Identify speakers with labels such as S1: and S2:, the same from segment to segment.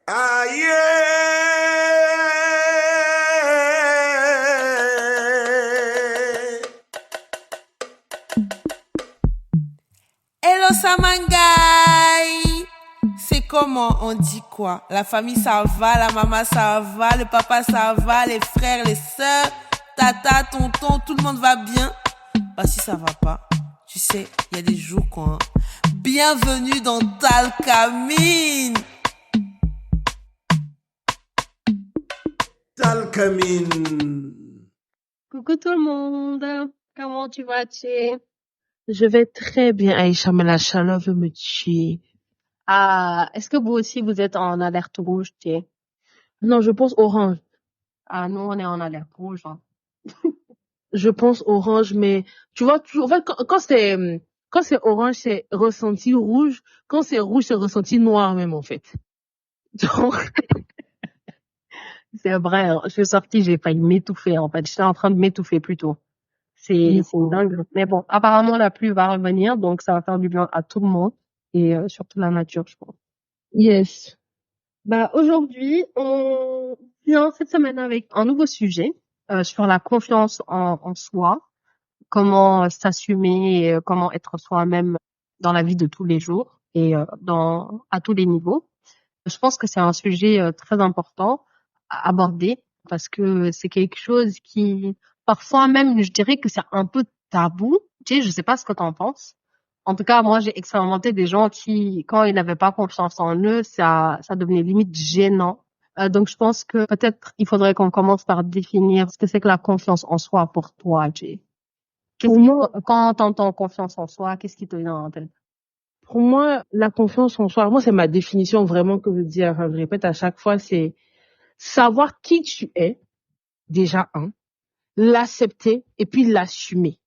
S1: Aïe!
S2: Hello Samangai! C'est comment on dit quoi? La famille ça va, la maman ça va, le papa ça va, les frères, les sœurs, tata, tonton, tout le monde va bien? Bah si ça va pas, tu sais, il y a des jours quoi. Bienvenue dans Talcamine!
S1: Talcamine!
S3: Coucou tout le monde, comment tu vas, Tché?
S4: Je vais très bien, Aïcha, mais la chaleur veut me tuer.
S3: Ah, est-ce que vous aussi vous êtes en alerte rouge, Tché?
S4: Non, je pense orange.
S3: Ah, nous on est en alerte rouge, hein.
S4: Je pense orange, mais tu vois, en fait, quand c'est orange, c'est ressenti rouge. Quand c'est rouge, c'est ressenti noir même, en fait. Donc,
S3: C'est vrai, hein. Je suis sortie, j'ai failli m'étouffer, en fait. J'étais en train de m'étouffer plutôt. C'est une dingue. Mais bon, apparemment la pluie va revenir, donc ça va faire du bien à tout le monde et surtout la nature, je pense.
S4: yes.
S3: Bah, aujourd'hui, on vient cette semaine avec un nouveau sujet sur la confiance en soi. Comment s'assumer, et, comment être soi-même dans la vie de tous les jours et à tous les niveaux. Je pense que c'est un sujet très important à aborder parce que c'est quelque chose qui, parfois même, je dirais que c'est un peu tabou. Tu sais, je sais pas ce que t'en penses. En tout cas, moi, j'ai expérimenté des gens qui, quand ils n'avaient pas confiance en eux, ça devenait limite gênant. Donc, je pense que peut-être il faudrait qu'on commence par définir ce que c'est que la confiance en soi pour toi, Jay. Quand t'entends confiance en soi, qu'est-ce qui te vient en tête?
S4: Pour moi, la confiance en soi, moi, c'est ma définition vraiment que je dis, enfin, je répète à chaque fois, c'est savoir qui tu es, déjà l'accepter et puis l'assumer.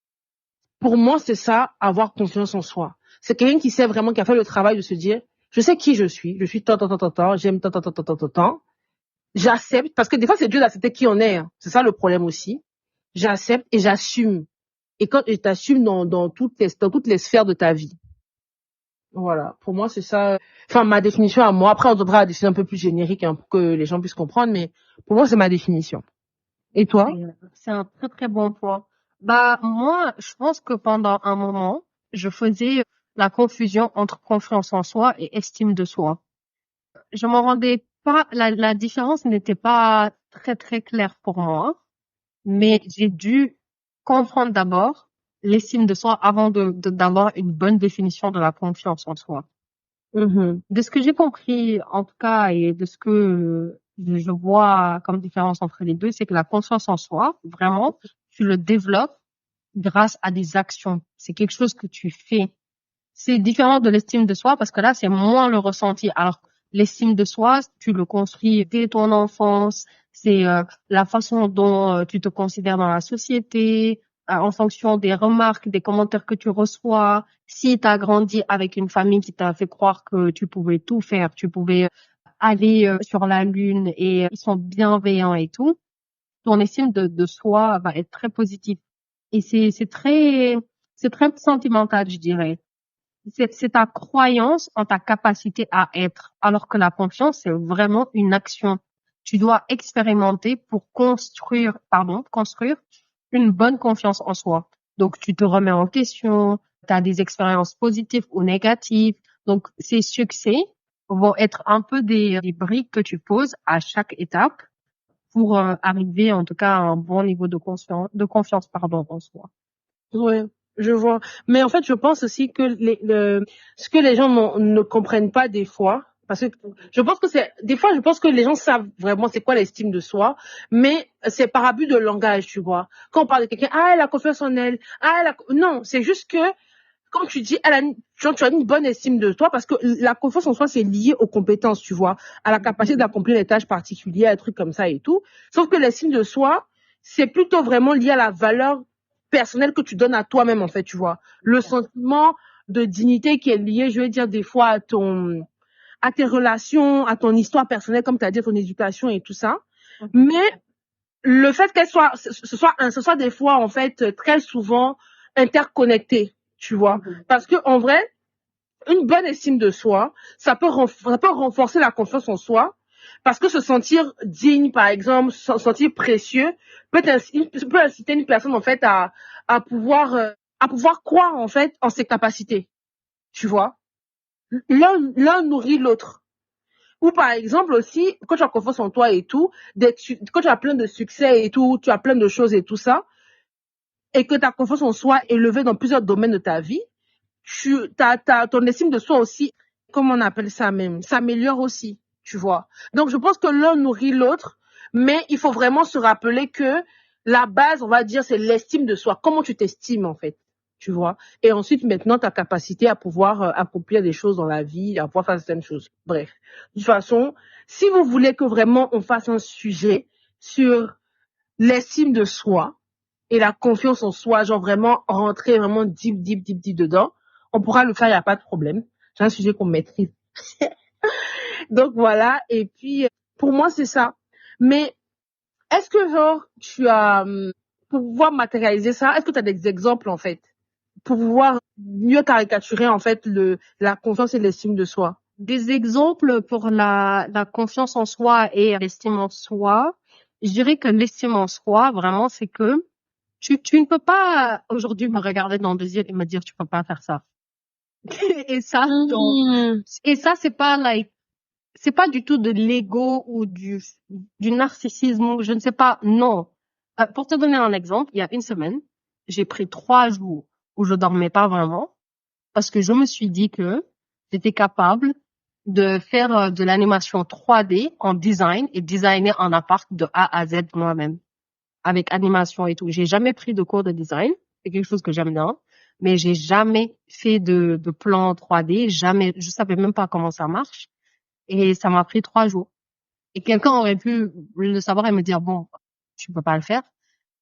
S4: Pour moi, c'est ça, avoir confiance en soi. C'est quelqu'un qui sait vraiment, qui a fait le travail de se dire, je sais qui je suis tant, j'aime tant. J'accepte, parce que des fois, c'est dur d'accepter qui on est, hein. C'est ça le problème aussi. J'accepte et j'assume. Et quand tu t'assumes dans toutes les sphères de ta vie. Voilà. Pour moi, c'est ça. Enfin, ma définition à moi. Après, on devra la définir un peu plus générique, hein, pour que les gens puissent comprendre, mais pour moi, c'est ma définition. Et toi?
S3: C'est un très très bon point. Bah moi, je pense que pendant un moment, je faisais la confusion entre confiance en soi et estime de soi. Je m'en rendais pas, la différence n'était pas très très claire pour moi, mais j'ai dû comprendre d'abord l'estime de soi avant d'avoir une bonne définition de la confiance en soi.
S4: Mhm.
S3: De ce que j'ai compris, en tout cas, et de ce que je vois comme différence entre les deux, c'est que la confiance en soi, vraiment, tu le développes grâce à des actions. C'est quelque chose que tu fais. C'est différent de l'estime de soi parce que là, c'est moins le ressenti. Alors, l'estime de soi, tu le construis dès ton enfance. C'est la façon dont tu te considères dans la société, en fonction des remarques, des commentaires que tu reçois. Si tu as grandi avec une famille qui t'a fait croire que tu pouvais tout faire, tu pouvais aller sur la lune et ils sont bienveillants et tout, ton estime de soi va être très positive. Et c'est très sentimental, je dirais. C'est ta croyance en ta capacité à être, alors que la confiance, c'est vraiment une action. Tu dois expérimenter pour construire une bonne confiance en soi. Donc, tu te remets en question, tu as des expériences positives ou négatives. Donc, ces succès vont être un peu des briques que tu poses à chaque étape pour arriver, en tout cas, à un bon niveau de confiance, en soi.
S4: Ouais, je vois. Mais en fait, je pense aussi que ce que les gens ne comprennent pas des fois, parce que je pense que les gens savent vraiment c'est quoi l'estime de soi, mais c'est par abus de langage, tu vois. Quand on parle de quelqu'un, ah, elle a confiance en elle, non, c'est juste que, quand tu dis, genre, tu as une bonne estime de toi, parce que la confiance en soi, c'est lié aux compétences, tu vois, à la capacité d'accomplir des tâches particulières, des trucs comme ça et tout. Sauf que l'estime de soi, c'est plutôt vraiment lié à la valeur personnelle que tu donnes à toi-même, en fait, tu vois. Le sentiment de dignité qui est lié, je veux dire, des fois à tes relations, à ton histoire personnelle, comme tu as dit, à ton éducation et tout ça. Mais le fait ce soit des fois, en fait, très souvent interconnecté, tu vois. Parce que, en vrai, une bonne estime de soi, ça peut renforcer la confiance en soi, Parce que se sentir digne, par exemple, se sentir précieux, peut inciter une personne, en fait, à pouvoir croire, en fait, en ses capacités. Tu vois? L'un nourrit l'autre. Ou par exemple aussi, quand tu as confiance en toi et tout, quand tu as plein de succès et tout, tu as plein de choses et tout ça, et que ta confiance en soi est élevée dans plusieurs domaines de ta vie, ton estime de soi aussi, comment on appelle ça même, s'améliore aussi, tu vois. Donc je pense que l'un nourrit l'autre, mais il faut vraiment se rappeler que la base, on va dire, c'est l'estime de soi. Comment tu t'estimes en fait, tu vois. Et ensuite, maintenant, ta capacité à pouvoir accomplir des choses dans la vie, à pouvoir faire certaines choses. Bref, de toute façon, si vous voulez que vraiment on fasse un sujet sur l'estime de soi et la confiance en soi, genre vraiment rentrer vraiment deep dedans, on pourra le faire, il n'y a pas de problème. C'est un sujet qu'on maîtrise. Donc voilà, et puis pour moi c'est ça. Mais est-ce que genre tu as, pour pouvoir matérialiser ça, est-ce que tu as des exemples en fait, pour pouvoir mieux caricaturer en fait la confiance et l'estime de soi?
S3: Des exemples pour la confiance en soi et l'estime en soi. Je dirais que l'estime en soi, vraiment, c'est que tu ne peux pas aujourd'hui me regarder dans les yeux et me dire tu peux pas faire ça. Et ça, c'est pas du tout de l'ego ou du narcissisme ou je ne sais pas. Non. Pour te donner un exemple, il y a une semaine, j'ai pris 3 jours où je dormais pas vraiment parce que je me suis dit que j'étais capable de faire de l'animation 3D en design et designer un appart de A à Z moi-même avec animation et tout. J'ai jamais pris de cours de design. C'est quelque chose que j'aime bien. Mais j'ai jamais fait de plan 3D. Jamais. Je savais même pas comment ça marche. Et ça m'a pris 3 jours. Et quelqu'un aurait pu le savoir et me dire, bon, tu peux pas le faire.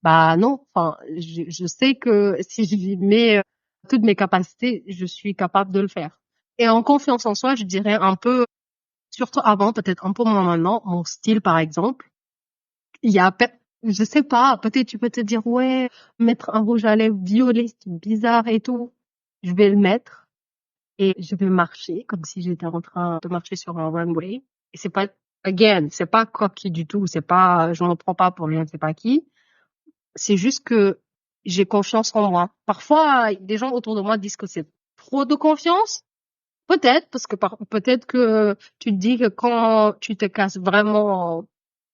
S3: Bah non. Enfin, je sais que si je mets toutes mes capacités, je suis capable de le faire. Et en confiance en soi, je dirais un peu, surtout avant, peut-être un peu moins maintenant, mon style, par exemple. Il y a, je sais pas, peut-être tu peux te dire, ouais, mettre un rouge à lèvres violet, c'est bizarre et tout. Je vais le mettre et je vais marcher comme si j'étais en train de marcher sur un runway. Et c'est pas, c'est pas coquille du tout, c'est pas, je ne prends pas pour je ne sais pas qui. C'est juste que j'ai confiance en moi. Parfois, des gens autour de moi disent que c'est trop de confiance. Peut-être, parce que peut-être que tu te dis que quand tu te casses vraiment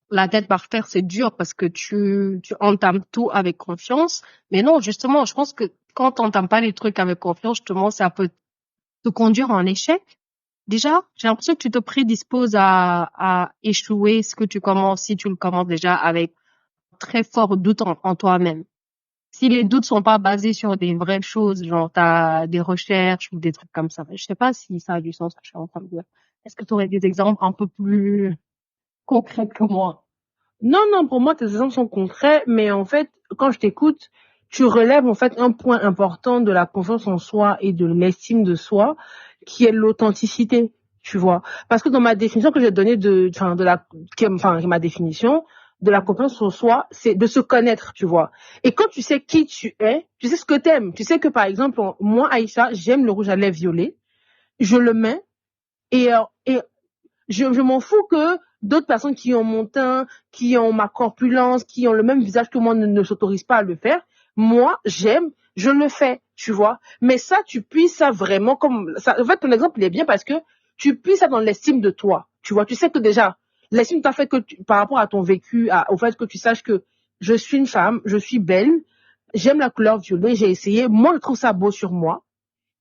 S3: la tête par terre, c'est dur parce que tu entames tout avec confiance. Mais non, justement, je pense que quand t'entames pas les trucs avec confiance, justement, ça peut te conduire en échec. Déjà, j'ai l'impression que tu te prédisposes à échouer ce que tu commences si tu le commences déjà avec très fort doute en toi-même. Si les doutes sont pas basés sur des vraies choses, genre t'as des recherches ou des trucs comme ça, je sais pas si ça a du sens, ce que je suis en train de dire. Est-ce que tu aurais des exemples un peu plus concrets que moi?
S4: Non, pour moi, tes exemples sont concrets, mais en fait, quand je t'écoute, tu relèves en fait un point important de la confiance en soi et de l'estime de soi, qui est l'authenticité, tu vois. Parce que dans ma définition que j'ai donnée ma définition de la confiance en soi, c'est de se connaître, tu vois. Et quand tu sais qui tu es, tu sais ce que t'aimes. Tu sais que par exemple, moi, Aïcha, j'aime le rouge à lèvres violet, je le mets et je m'en fous que d'autres personnes qui ont mon teint, qui ont ma corpulence, qui ont le même visage que moi ne s'autorisent pas à le faire. Moi, j'aime, je le fais, tu vois. Mais ça, tu puisses ça vraiment comme ça. En fait, ton exemple, il est bien parce que tu puisses ça dans l'estime de toi, tu vois. Tu sais que déjà, l'estime t'a fait par rapport à ton vécu, au fait que tu saches que je suis une femme, je suis belle, j'aime la couleur violet, j'ai essayé, moi, je trouve ça beau sur moi.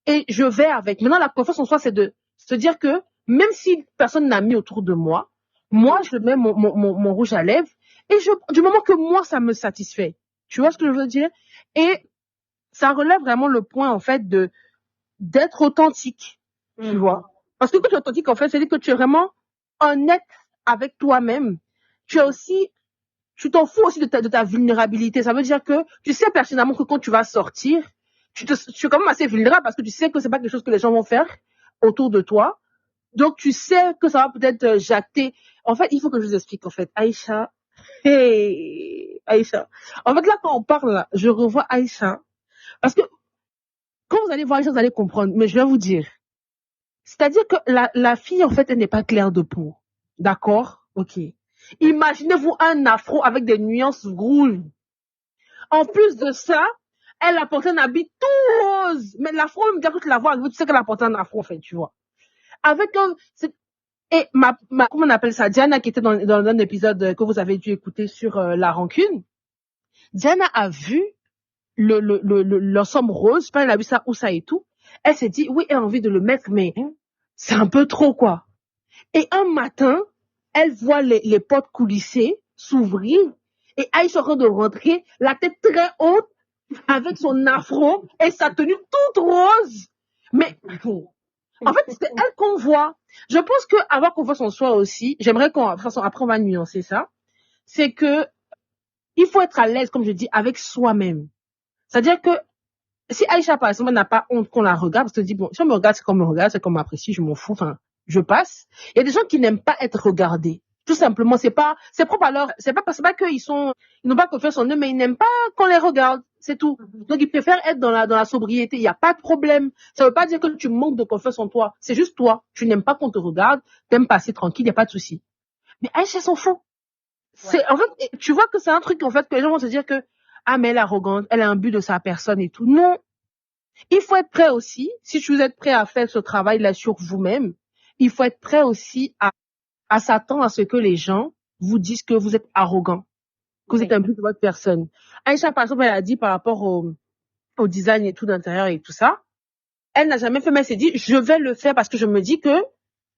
S4: Et je vais avec. Maintenant, la confiance en soi, c'est de se dire que même si personne n'a mis autour de moi, moi, je mets mon rouge à lèvres et du moment que moi, ça me satisfait. Tu vois ce que je veux dire? Et ça relève vraiment le point, en fait, d'être authentique. Tu vois? Parce que quand tu es authentique, en fait, c'est-à-dire que tu es vraiment honnête avec toi-même. Tu t'en fous aussi de ta vulnérabilité. Ça veut dire que tu sais pertinemment que quand tu vas sortir, tu es quand même assez vulnérable parce que tu sais que c'est pas quelque chose que les gens vont faire autour de toi. Donc, tu sais que ça va peut-être jacter. En fait, il faut que je vous explique, en fait. Aïcha. Hey, Aïcha. En fait, là, quand on parle, là, je revois Aïcha. Parce que quand vous allez voir Aïcha, vous allez comprendre. Mais je vais vous dire. C'est-à-dire que la fille, en fait, elle n'est pas claire de peau. D'accord? Ok. Imaginez-vous un afro avec des nuances rouges. En plus de ça, elle a porté un habit tout rose. Mais l'afro, même quand tu la vois, tu sais qu'elle a porté un afro, en fait, tu vois. Avec un, et comment on appelle ça? Diana, qui était dans un épisode que vous avez dû écouter sur la rancune. Diana a vu l'ensemble rose, elle a vu ça, où ça et tout. Elle s'est dit, oui, elle a envie de le mettre, mais c'est un peu trop, quoi. Et un matin, elle voit les portes coulissées s'ouvrir et Aïcha est en train de rentrer, la tête très haute, avec son afro et sa tenue toute rose. Mais, en fait, c'est elle qu'on voit. Je pense que avoir confiance en soi aussi, j'aimerais de toute façon, après on va nuancer ça, c'est que il faut être à l'aise, comme je dis, avec soi-même. C'est-à-dire que si Aïcha, par exemple, n'a pas honte qu'on la regarde, parce que dit, bon, si on me regarde, c'est qu'on me regarde, c'est qu'on m'apprécie, je m'en fous, enfin, je passe. Il y a des gens qui n'aiment pas être regardés. Tout simplement, c'est propre à leur, c'est pas qu'ils ils n'ont pas confiance en eux, mais ils n'aiment pas qu'on les regarde. C'est tout. Donc, ils préfèrent être dans la sobriété. Il n'y a pas de problème. Ça veut pas dire que tu manques de confiance en toi. C'est juste toi. Tu n'aimes pas qu'on te regarde. T'aimes passer tranquille. Il n'y a pas de souci. Mais Aïcha s'en fout. En fait, tu vois que c'est un truc, en fait, que les gens vont se dire que, ah, mais elle est arrogante, elle a un but de sa personne et tout. Non. Il faut être prêt aussi, si vous êtes prêt à faire ce travail-là sur vous-même, il faut être prêt aussi à s'attendre à ce que les gens vous disent que vous êtes arrogant, que vous êtes un but de votre personne. Aïcha, par exemple, elle a dit par rapport au design et tout d'intérieur et tout ça, elle n'a jamais fait, mais elle s'est dit, je vais le faire parce que je me dis que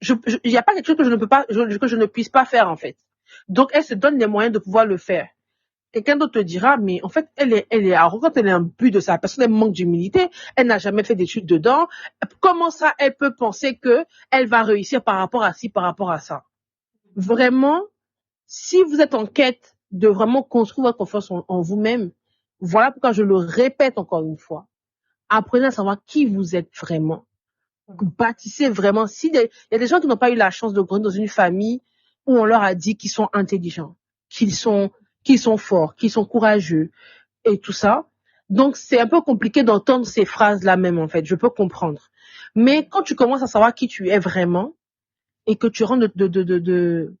S4: il n'y a pas quelque chose que je ne peux pas, que je ne puisse pas faire, en fait. Donc, elle se donne les moyens de pouvoir le faire. Quelqu'un d'autre te dira, mais en fait, elle est arrogante, elle est un but de sa personne, elle manque d'humilité, elle n'a jamais fait d'études dedans. Comment ça, elle peut penser que elle va réussir par rapport à ci, par rapport à ça? Vraiment, si vous êtes en quête de vraiment construire votre confiance en vous-même, voilà pourquoi je le répète encore une fois. Apprenez à savoir qui vous êtes vraiment. Bâtissez vraiment. Il y a des gens qui n'ont pas eu la chance de grandir dans une famille où on leur a dit qu'ils sont intelligents, qu'ils sont forts, qu'ils sont courageux et tout ça. Donc, c'est un peu compliqué d'entendre ces phrases-là même, en fait. Je peux comprendre. Mais quand tu commences à savoir qui tu es vraiment et que tu rentres de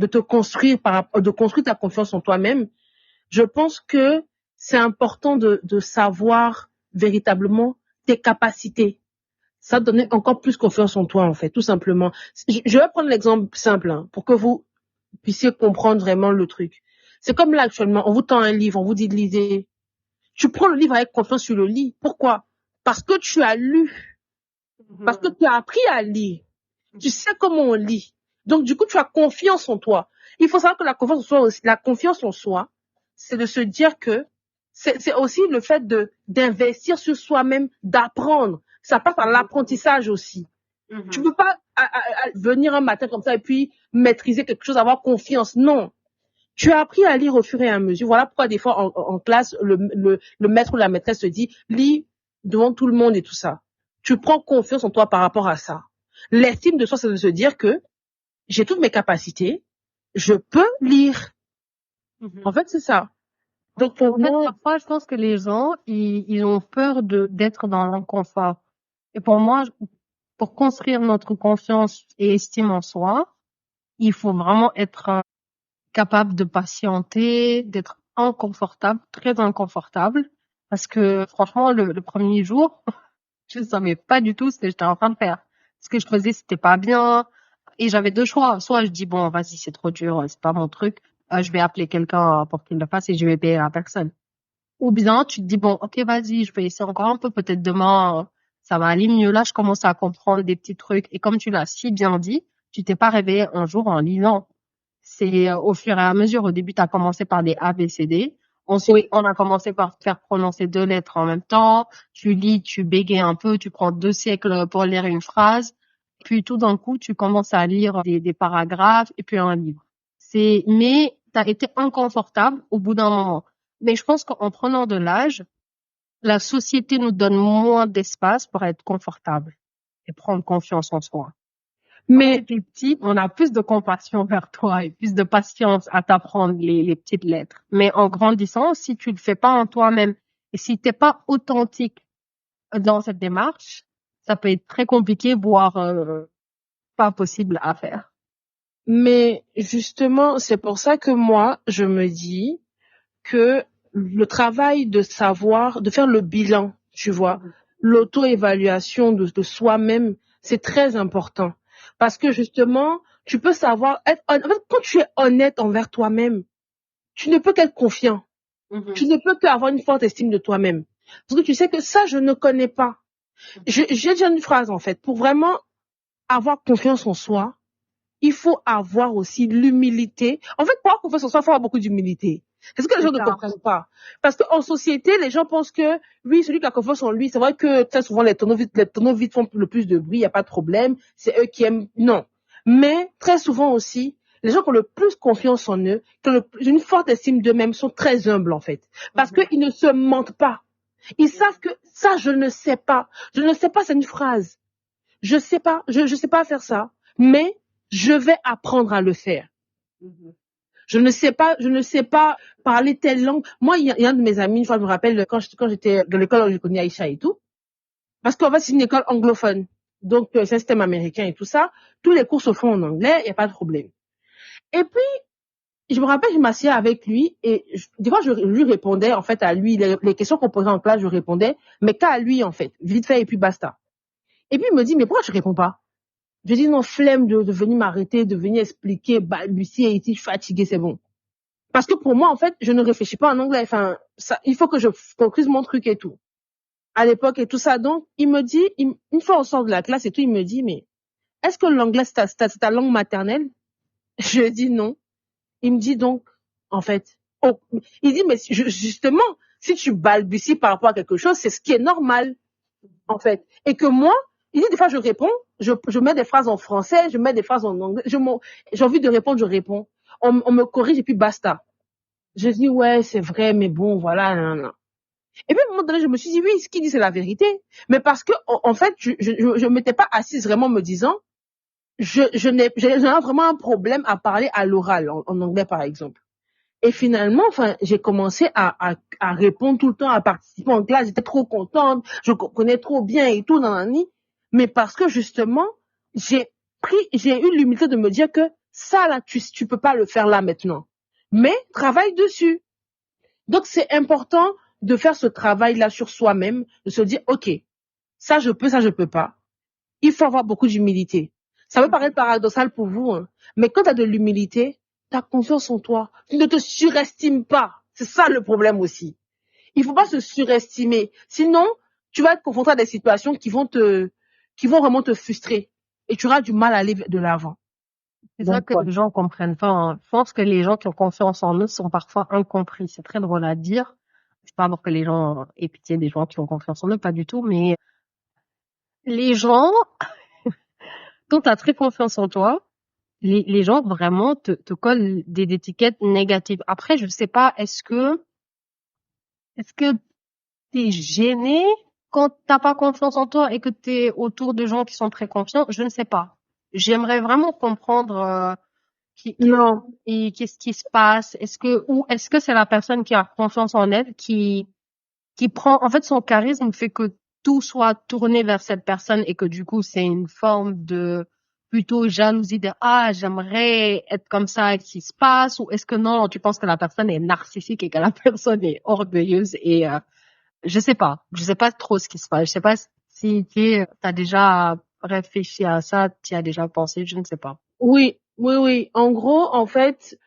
S4: te construire de construire ta confiance en toi-même, je pense que c'est important de savoir véritablement tes capacités. Ça donne encore plus confiance en toi, en fait, tout simplement. Je vais prendre l'exemple simple, hein, pour que vous puissiez comprendre vraiment le truc. C'est comme là, actuellement, on vous tend un livre, on vous dit de lire. Tu prends le livre avec confiance, tu le lis. Pourquoi? Parce que tu as lu. Parce que tu as appris à lire. Tu sais comment on lit. Donc, du coup, tu as confiance en toi. Il faut savoir que la confiance en soi, c'est de se dire que c'est aussi le fait d'investir sur soi-même, d'apprendre. Ça passe par l'apprentissage aussi. Tu peux pas venir un matin comme ça et puis maîtriser quelque chose, avoir confiance. Non. Tu as appris à lire au fur et à mesure. Voilà pourquoi des fois en classe, le maître ou la maîtresse te dit, lis devant tout le monde et tout ça. Tu prends confiance en toi par rapport à ça. L'estime de soi, c'est de se dire que j'ai toutes mes capacités, je peux lire. En fait, c'est ça. Donc, pour moi,
S3: parfois, je pense que les gens, ils ont peur d'être dans l'inconfort. Et pour moi, pour construire notre confiance et estime en soi, il faut vraiment être capable de patienter, d'être inconfortable, très inconfortable. Parce que franchement, le premier jour, je ne savais pas du tout ce que j'étais en train de faire. Ce que je faisais, c'était pas bien. Et j'avais deux choix. Soit je dis, bon, vas-y, c'est trop dur, c'est pas mon truc. Je vais appeler quelqu'un pour qu'il le fasse et je vais payer la personne. Ou bien tu te dis, bon, ok, vas-y, je vais essayer encore un peu. Peut-être demain, ça va aller mieux. Là, je commence à comprendre des petits trucs. Et comme tu l'as si bien dit, tu t'es pas réveillé un jour en lisant. C'est au fur et à mesure. Au début, tu as commencé par des A, B, C, D. Ensuite, on a commencé par te faire prononcer deux lettres en même temps. Tu lis, tu bégayes un peu, tu prends 2 siècles pour lire une phrase. Puis tout d'un coup, tu commences à lire des paragraphes et puis un livre. Mais tu as été inconfortable au bout d'un moment. Mais je pense qu'en prenant de l'âge, la société nous donne moins d'espace pour être confortable et prendre confiance en soi. Mais tu es petit, on a plus de compassion vers toi et plus de patience à t'apprendre les petites lettres. Mais en grandissant, si tu le fais pas en toi-même et si t'es pas authentique dans cette démarche, ça peut être très compliqué, voire pas possible à faire.
S4: Mais justement, c'est pour ça que moi, je me dis que le travail de savoir, de faire le bilan, tu vois, l'auto-évaluation de soi-même, c'est très important. Parce que justement, tu peux savoir être en fait, quand tu es honnête envers toi-même, tu ne peux qu'être confiant. Tu ne peux qu'avoir une forte estime de toi-même. Parce que tu sais que ça, je ne connais pas. J'ai déjà une phrase, en fait. Pour vraiment avoir confiance en soi, il faut avoir aussi l'humilité. En fait, pour avoir confiance en soi, il faut avoir beaucoup d'humilité. C'est ce que les gens ne comprennent pas. Parce qu'en société, les gens pensent que, oui, celui qui a confiance en lui, c'est vrai que très souvent, les tonneaux vides font le plus de bruit, il n'y a pas de problème. C'est eux qui aiment. Non. Mais, très souvent aussi, les gens qui ont le plus confiance en eux, qui ont une forte estime d'eux-mêmes, sont très humbles, en fait. Parce qu'ils ne se mentent pas. Ils savent que ça, je ne sais pas. Je ne sais pas, c'est une phrase. Je sais pas, je sais pas faire ça. Mais, je vais apprendre à le faire. Je ne sais pas parler telle langue. Moi, il y a un de mes amis, une fois, je me rappelle, quand j'étais dans l'école où j'ai connu Aïcha et tout. Parce qu'en fait, c'est une école anglophone. Donc, c'est un système américain et tout ça. Tous les cours se font en anglais, il n'y a pas de problème. Et puis, je me rappelle, je m'assieds avec lui et des fois, je lui répondais, en fait, à lui, les questions qu'on posait en classe, je répondais, mais qu'à lui, en fait. Vite fait et puis basta. Et puis, il me dit, mais pourquoi je réponds pas? Je dis, non, flemme de venir m'arrêter, de venir expliquer, balbutier, et je suis fatiguée, c'est bon. Parce que pour moi, en fait, je ne réfléchis pas en anglais. Enfin, ça, il faut que je concluse mon truc et tout. À l'époque et tout ça. Donc, il me dit, une fois on sort de la classe et tout, il me dit, mais est-ce que l'anglais, c'est ta langue maternelle? Je dis non. Il me dit donc, en fait, oh, il dit, mais justement, si tu balbuties par rapport à quelque chose, c'est ce qui est normal, en fait. Et que moi, il dit, des fois, je réponds, je mets des phrases en français, je mets des phrases en anglais, j'ai envie de répondre, je réponds. On me corrige et puis basta. Je dis, ouais, c'est vrai, mais bon, voilà, non. Et puis, à un moment donné, je me suis dit, oui, ce qu'il dit, c'est la vérité. Mais parce que, en fait, je m'étais pas assise vraiment me disant, j'ai vraiment un problème à parler à l'oral, en anglais, par exemple. Et finalement, enfin, j'ai commencé à répondre tout le temps, à participer en classe. J'étais trop contente. Je connais trop bien et tout, nanani. Mais parce que, justement, j'ai eu l'humilité de me dire que ça, là, tu peux pas le faire là, maintenant. Mais, travaille dessus. Donc, c'est important de faire ce travail-là sur soi-même, de se dire, OK, ça, je peux pas. Il faut avoir beaucoup d'humilité. Ça peut paraître paradoxal pour vous, hein, mais quand tu as de l'humilité, tu as confiance en toi. Tu ne te surestimes pas. C'est ça le problème aussi. Il faut pas se surestimer. Sinon, tu vas être confronté à des situations qui vont vraiment te frustrer. Et tu auras du mal à aller de l'avant.
S3: C'est ça que les gens comprennent pas, hein. Je pense que les gens qui ont confiance en eux sont parfois incompris. C'est très drôle à dire. C'est pas pour que les gens aient pitié des gens qui ont confiance en eux, pas du tout, mais les gens, quand tu as très confiance en toi, les gens vraiment te collent des étiquettes négatives. Après, je sais pas, est-ce que t'es gêné quand t'as pas confiance en toi et que t'es autour de gens qui sont très confiants? Je ne sais pas. J'aimerais vraiment comprendre
S4: Non.
S3: et qu'est-ce qui se passe. Est-ce que c'est la personne qui a confiance en elle qui prend, en fait, son charisme fait que tout soit tourné vers cette personne et que du coup, c'est une forme de plutôt jalousie de, j'aimerais être comme ça, qu'est-ce qui se passe? Ou est-ce que non, tu penses que la personne est narcissique et que la personne est orgueilleuse et, je sais pas trop ce qui se passe. Je sais pas si t'as déjà réfléchi à ça, tu as déjà pensé, je ne sais pas.
S4: Oui. En gros, en fait,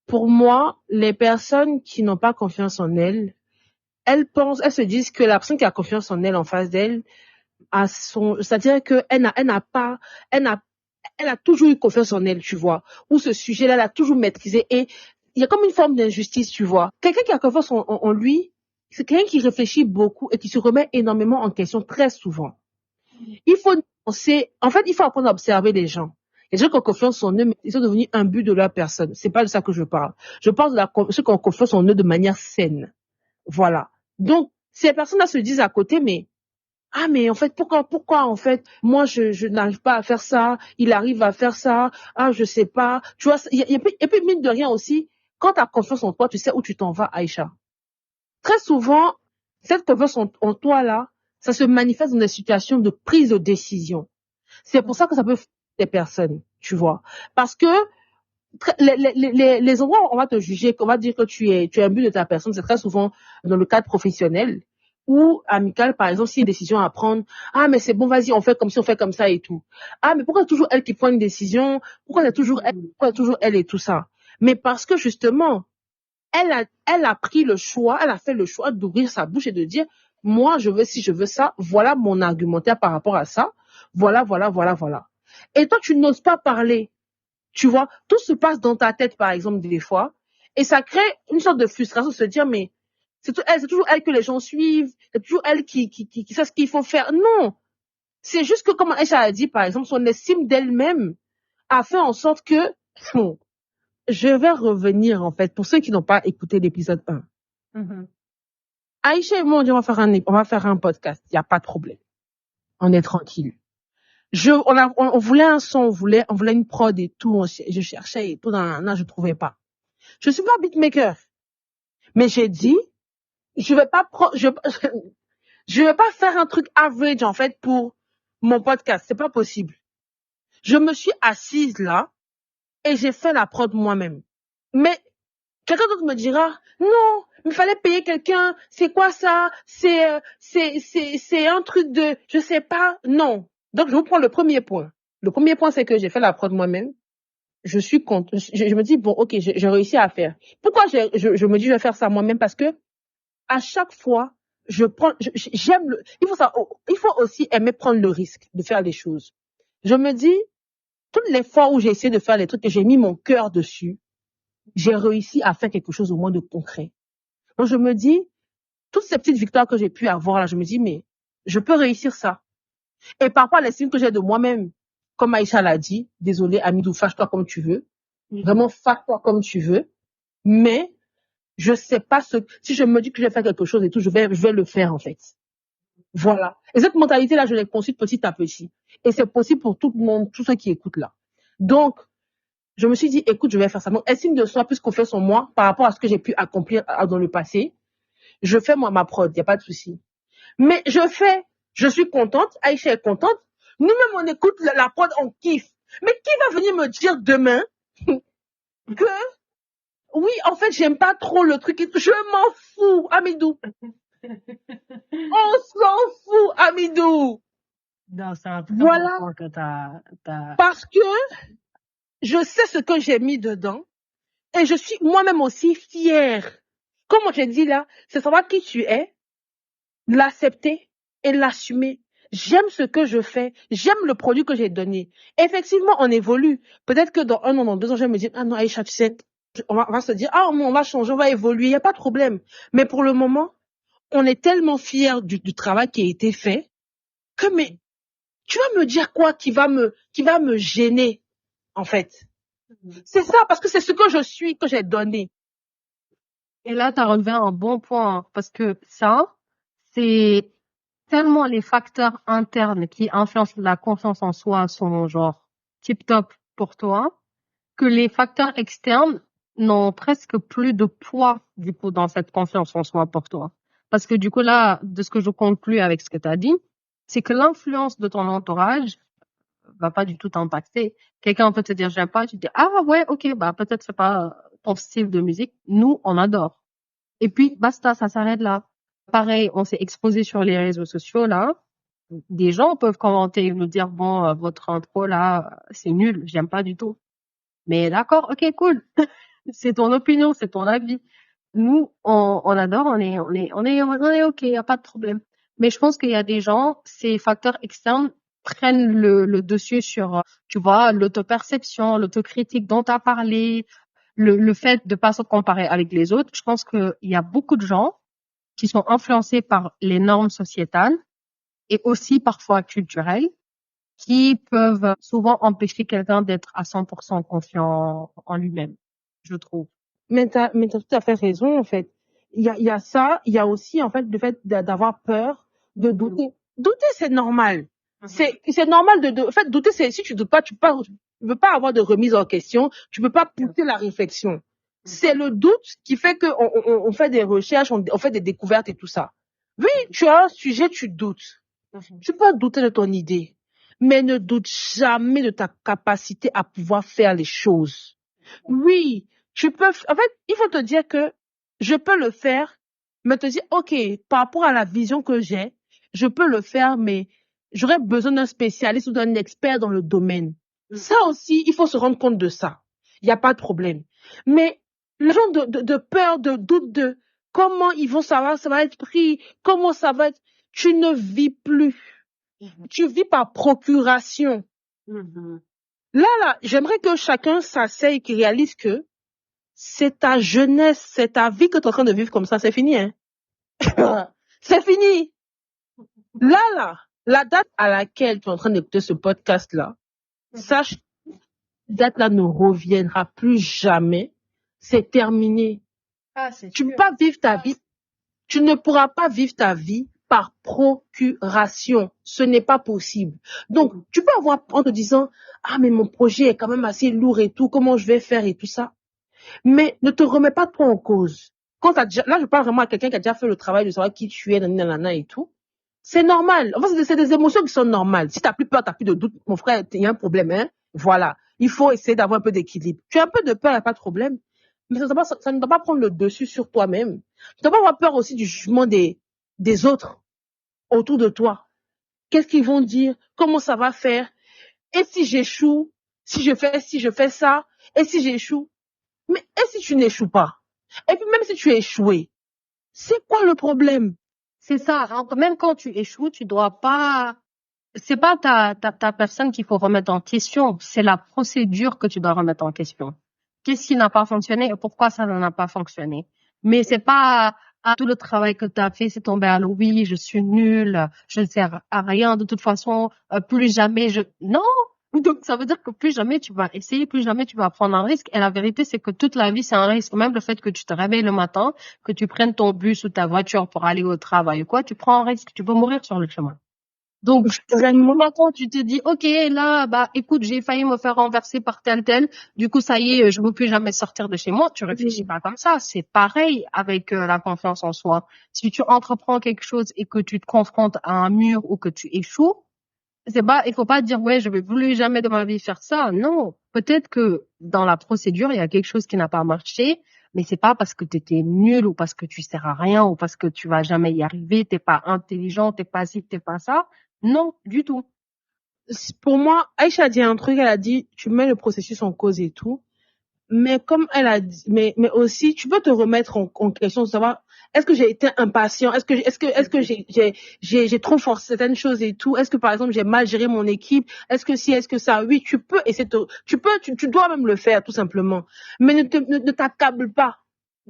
S4: pour moi, les personnes qui n'ont pas confiance en elles se disent que la personne qui a confiance en elle en face d'elle c'est-à-dire que elle a toujours eu confiance en elle, tu vois. Ou ce sujet-là, elle a toujours maîtrisé. Et il y a comme une forme d'injustice, tu vois. Quelqu'un qui a confiance en lui, c'est quelqu'un qui réfléchit beaucoup et qui se remet énormément en question très souvent. Il faut apprendre à observer les gens. Les gens qui ont confiance en eux, mais ils sont devenus un but de leur personne. C'est pas de ça que je parle. Je parle de ceux qui ont confiance en eux de manière saine. Voilà. Donc, ces personnes-là se disent à côté, mais en fait, pourquoi en fait, moi je n'arrive pas à faire ça, il arrive à faire ça, je sais pas. Tu vois, et puis mine de rien aussi, quand tu as confiance en toi, tu sais où tu t'en vas, Aïcha. Très souvent, cette confiance en toi là, ça se manifeste dans des situations de prise de décision. C'est pour ça que ça peut faire des personnes, tu vois. Parce que les endroits où on va te juger, qu'on va dire que tu es imbu de ta personne, c'est très souvent dans le cadre professionnel ou amical, par exemple, s'il y a une décision à prendre. Ah, mais c'est bon, vas-y, on fait comme ci, on fait comme ça et tout. Ah, mais pourquoi c'est toujours elle qui prend une décision? Pourquoi c'est toujours elle et tout ça? Mais parce que justement, elle a pris le choix, elle a fait le choix d'ouvrir sa bouche et de dire, moi, je veux ci, je veux ça, voilà mon argumentaire par rapport à ça, voilà. Et toi, tu n'oses pas parler. Tu vois, tout se passe dans ta tête, par exemple, des fois, et ça crée une sorte de frustration de se dire, mais c'est toujours elle que les gens suivent, c'est toujours elle qui sait ce qu'il faut faire. Non, c'est juste que, comme Aïcha a dit, par exemple, son estime d'elle-même a fait en sorte que, bon, je vais revenir, en fait, pour ceux qui n'ont pas écouté l'épisode 1.
S3: Mhm.
S4: Aïcha et moi, on dit, on va faire un podcast, il n'y a pas de problème. On est tranquille. On voulait un son, on voulait une prod et tout, je cherchais et tout, je trouvais pas. Je suis pas beatmaker. Mais j'ai dit, je vais pas faire un truc average, en fait, pour mon podcast. C'est pas possible. Je me suis assise là, et j'ai fait la prod moi-même. Mais, quelqu'un d'autre me dira, non, il fallait payer quelqu'un, c'est quoi ça? C'est un truc de, je sais pas, non. Donc, je vous prends le premier point. Le premier point, c'est que j'ai fait la prod moi-même. Je suis contente. Je me dis, bon, ok, j'ai réussi à faire. Pourquoi je me dis, je vais faire ça moi-même? Parce que, à chaque fois, j'aime il faut aussi aimer prendre le risque de faire les choses. Je me dis, toutes les fois où j'ai essayé de faire les trucs, que j'ai mis mon cœur dessus, j'ai réussi à faire quelque chose au moins de concret. Donc, je me dis, toutes ces petites victoires que j'ai pu avoir là, je me dis, mais je peux réussir ça. Et parfois, l'estime que j'ai de moi-même, comme Aïcha l'a dit, désolé, Amidou, fâche-toi comme tu veux. Vraiment, fâche-toi comme tu veux. Mais, je sais pas si je me dis que je vais faire quelque chose et tout, je vais le faire, en fait. Voilà. Et cette mentalité-là, je l'ai construite petit à petit. Et c'est possible pour tout le monde, tous ceux qui écoutent là. Donc, je me suis dit, écoute, je vais faire ça. Donc, estime de soi, plus confiance en moi, par rapport à ce que j'ai pu accomplir dans le passé. Je fais moi ma prod, y a pas de souci. Mais je suis contente, Aïcha est contente. Nous-mêmes, on écoute la prod, on kiffe. Mais qui va venir me dire demain que, oui, en fait, j'aime pas trop le truc. Je m'en fous, Amidou. On s'en fout, Amidou.
S3: Non, c'est un très
S4: Voilà.
S3: bon point que t'as.
S4: Parce que je sais ce que j'ai mis dedans et je suis moi-même aussi fière. Comme j'ai dit là, c'est savoir qui tu es, l'accepter et l'assumer. J'aime ce que je fais, j'aime le produit que j'ai donné. Effectivement, on évolue. Peut-être que dans 1 an, dans 2 ans, je vais me dire, ah non, Aïcha, tu sais, on va se dire, ah, on va changer, on va évoluer, il n'y a pas de problème. Mais pour le moment, on est tellement fiers du travail qui a été fait que, mais, tu vas me dire quoi qui va me gêner, en fait. C'est ça, parce que c'est ce que je suis, que j'ai donné.
S3: Et là, tu as relevé un bon point, parce que ça, c'est tellement les facteurs internes qui influencent la confiance en soi sont genre tip-top pour toi, que les facteurs externes n'ont presque plus de poids, du coup, dans cette confiance en soi pour toi. Parce que du coup, là, de ce que je conclus avec ce que tu as dit, c'est que l'influence de ton entourage va pas du tout t'impacter. Quelqu'un peut te dire j'aime pas, tu te dis ah ouais, ok, bah peut-être c'est pas ton style de musique. Nous, on adore. Et puis basta, ça s'arrête là. Pareil, on s'est exposé sur les réseaux sociaux là. Des gens peuvent commenter, nous dire bon, votre intro là, c'est nul, j'aime pas du tout. Mais d'accord, ok, cool. C'est ton opinion, c'est ton avis. Nous, on adore, on est ok, y a pas de problème. Mais je pense qu'il y a des gens, ces facteurs externes prennent le dessus sur, tu vois, l'autoperception, l'autocritique dont tu as parlé, le fait de pas se comparer avec les autres. Je pense qu'il y a beaucoup de gens qui sont influencés par les normes sociétales et aussi parfois culturelles qui peuvent souvent empêcher quelqu'un d'être à 100% confiant en lui-même, je trouve.
S4: Mais t'as tout à fait raison, en fait. Il y a ça, il y a aussi, en fait, le fait d'avoir peur, de douter. Douter, c'est normal. C'est normal en fait, douter, c'est, si tu doutes pas, tu peux pas avoir de remise en question, tu peux pas pousser la réflexion. C'est le doute qui fait que on fait des recherches, on fait des découvertes et tout ça. Oui, tu as un sujet, tu doutes. Tu peux douter de ton idée, mais ne doute jamais de ta capacité à pouvoir faire les choses. Oui, en fait, il faut te dire que je peux le faire, mais te dire, OK, par rapport à la vision que j'ai, je peux le faire, mais j'aurais besoin d'un spécialiste ou d'un expert dans le domaine. Ça aussi, il faut se rendre compte de ça. Il n'y a pas de problème. Mais les gens de peur, de doute, de comment ils vont savoir, ça va être pris, comment ça va être, tu ne vis plus. Tu vis par procuration. Là, j'aimerais que chacun s'asseye et qu'il réalise que c'est ta jeunesse, c'est ta vie que tu es en train de vivre comme ça, c'est fini, hein. C'est fini. Là, la date à laquelle tu es en train d'écouter ce podcast-là, sache, cette date-là ne reviendra plus jamais. C'est terminé.
S3: Ah, c'est
S4: Tu
S3: sûr.
S4: peux pas vivre ta vie, tu ne pourras pas vivre ta vie par procuration. Ce n'est pas possible. Donc, tu peux avoir en te disant, ah, mais mon projet est quand même assez lourd et tout, comment je vais faire et tout ça. Mais ne te remets pas trop en cause. Là, je parle vraiment à quelqu'un qui a déjà fait le travail de savoir qui tu es, nanana et tout. C'est normal. En fait, c'est des émotions qui sont normales. Si t'as plus peur, t'as plus de doute, mon frère, il y a un problème, hein. Voilà. Il faut essayer d'avoir un peu d'équilibre. Tu as un peu de peur, il n'y a pas de problème. Mais ça ne doit pas prendre le dessus sur toi-même. Tu ne dois pas avoir peur aussi du jugement des autres autour de toi. Qu'est-ce qu'ils vont dire? Comment ça va faire? Et si j'échoue? Si je fais ça? Et si j'échoue? Mais et si tu n'échoues pas? Et puis même si tu es échoué, c'est quoi le problème?
S3: C'est ça. Même quand tu échoues, tu dois pas. C'est pas ta personne qu'il faut remettre en question. C'est la procédure que tu dois remettre en question. Qu'est-ce qui n'a pas fonctionné et pourquoi ça n'a pas fonctionné? Mais c'est pas tout le travail que tu as fait, c'est tombé à l'eau. Oui, je suis nulle, je ne sers à rien. De toute façon, plus jamais Non. Donc, ça veut dire que plus jamais tu vas essayer, plus jamais tu vas prendre un risque. Et la vérité, c'est que toute la vie, c'est un risque. Même le fait que tu te réveilles le matin, que tu prennes ton bus ou ta voiture pour aller au travail ou quoi, tu prends un risque. Tu peux mourir sur le chemin. Donc, maintenant, tu te dis, OK, là, bah, écoute, j'ai failli me faire renverser par tel. Du coup, ça y est, je ne veux plus jamais sortir de chez moi. Tu réfléchis pas comme ça. C'est pareil avec la confiance en soi. Si tu entreprends quelque chose et que tu te confrontes à un mur ou que tu échoues, il faut pas dire, ouais, je vais plus jamais de ma vie faire ça. Non. Peut-être que dans la procédure, il y a quelque chose qui n'a pas marché, mais c'est pas parce que tu étais nul ou parce que tu sers à rien ou parce que tu vas jamais y arriver, t'es pas intelligent, t'es pas ci, t'es pas ça. Non, du tout.
S4: Pour moi, Aïcha a dit un truc, elle a dit, tu mets le processus en cause et tout. Mais comme elle a dit, mais aussi, tu peux te remettre en question, savoir, est-ce que j'ai été impatient? Est-ce que j'ai trop forcé certaines choses et tout? Est-ce que, par exemple, j'ai mal géré mon équipe? Est-ce que si, est-ce que ça? Oui, tu peux essayer tu dois même le faire, tout simplement. Mais ne t'accable pas.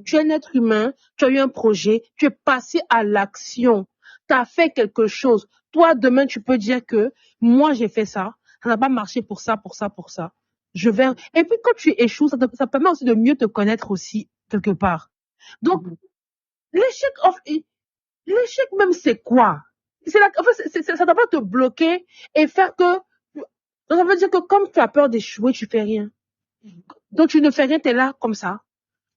S4: Tu es un être humain, tu as eu un projet, tu es passé à l'action. Tu as fait quelque chose. Toi, demain, tu peux dire que, moi, j'ai fait ça. Ça n'a pas marché pour ça, pour ça, pour ça. Et puis quand tu échoues, ça permet aussi de mieux te connaître aussi quelque part. Donc l'échec même c'est quoi? En fait, ça ne doit pas te bloquer et faire que. Donc ça veut dire que comme tu as peur d'échouer, tu fais rien. Donc tu ne fais rien, tu es là comme ça.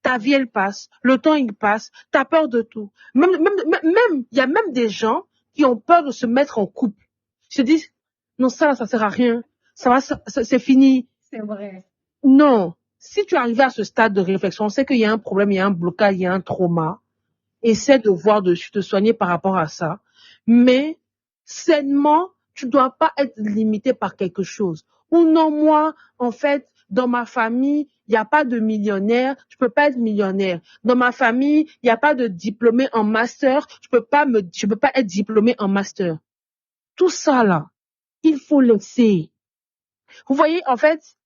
S4: Ta vie elle passe, le temps il passe, tu as peur de tout. Même il y a même des gens qui ont peur de se mettre en couple. Ils se disent non ça sert à rien, c'est fini.
S3: C'est vrai.
S4: Non. Si tu arrives à ce stade de réflexion, c'est qu'il y a un problème, il y a un blocage, il y a un trauma. Essaie de voir dessus, te soigner par rapport à ça. Mais, sainement, tu dois pas être limité par quelque chose. Ou non, moi, en fait, dans ma famille, il n'y a pas de millionnaire, je peux pas être millionnaire. Dans ma famille, il n'y a pas de diplômé en master, je peux pas être diplômé en master. Tout ça, là, il faut laisser. Vous voyez, en fait,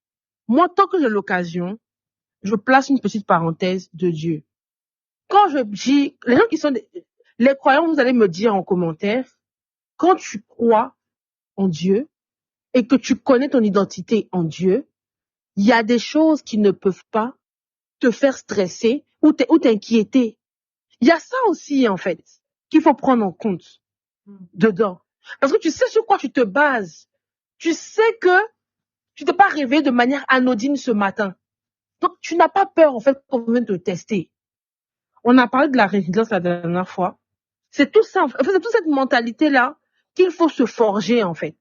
S4: moi, tant que j'ai l'occasion, je place une petite parenthèse de Dieu. Quand je dis, les gens qui sont les croyants, vous allez me dire en commentaire, quand tu crois en Dieu et que tu connais ton identité en Dieu, il y a des choses qui ne peuvent pas te faire stresser ou t'inquiéter. Il y a ça aussi, en fait, qu'il faut prendre en compte dedans. Parce que tu sais sur quoi tu te bases. Tu sais que tu t'es pas réveillé de manière anodine ce matin. Donc, tu n'as pas peur, en fait, qu'on vienne te tester. On a parlé de la résilience la dernière fois. C'est tout ça, en fait, c'est toute cette mentalité-là qu'il faut se forger, en fait.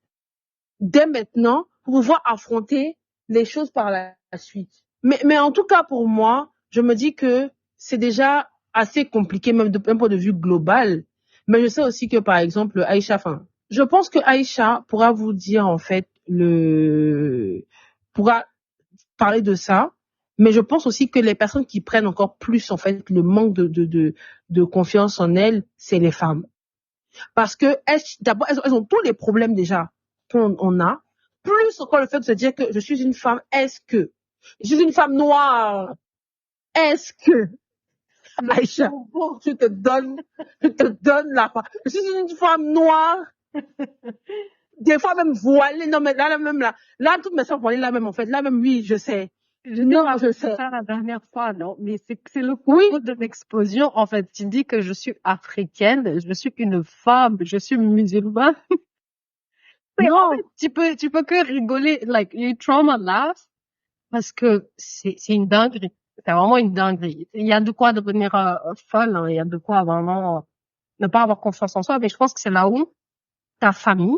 S4: Dès maintenant, pour pouvoir affronter les choses par la suite. Mais en tout cas, pour moi, je me dis que c'est déjà assez compliqué, même d'un point de vue global. Mais je sais aussi que, par exemple, Aïcha, enfin, je pense que Aïcha pourra vous dire, en fait, pourra parler de ça. Mais je pense aussi que les personnes qui prennent encore plus, en fait, le manque de confiance en elles, c'est les femmes. Parce que d'abord, elles ont tous les problèmes déjà qu'on a. Plus encore le fait de se dire que je suis une femme, je suis une femme noire, est-ce que, Aïcha, je te donne la part. Je suis une femme noire, des fois même voilée, non mais là, toutes mes soeurs voilées, là même en fait, là même oui, je sais. Non, je sais.
S3: Ça la dernière fois, non, mais c'est le
S4: Oui.
S3: propos de l'explosion. En fait, tu dis que je suis africaine, je suis une femme, je suis musulmane. Et en
S4: Non.
S3: fait, tu peux que rigoler, like, you trauma laugh, parce que c'est une dinguerie. C'est vraiment une dinguerie. Il y a de quoi devenir folle, hein. Il y a de quoi vraiment ne pas avoir confiance en soi. Mais je pense que c'est là où ta famille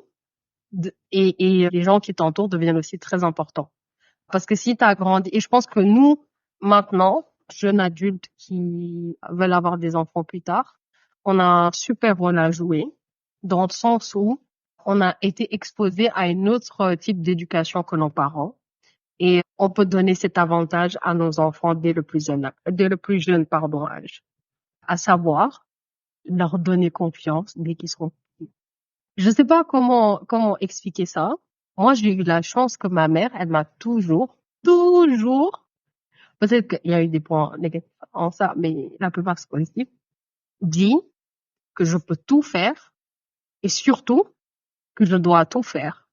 S3: et les gens qui t'entourent deviennent aussi très importants. Parce que si tu as grandi, et je pense que nous, maintenant, jeunes adultes qui veulent avoir des enfants plus tard, on a un super rôle à jouer, dans le sens où on a été exposé à un autre type d'éducation que nos parents. Et on peut donner cet avantage à nos enfants dès le plus jeune, âge. À savoir, leur donner confiance dès qu'ils seront petits. Je sais pas comment expliquer ça. Moi, j'ai eu la chance que ma mère, elle m'a toujours, peut-être qu'il y a eu des points négatifs en ça, mais la plupart c'est positif, dit que je peux tout faire et surtout que je dois tout faire.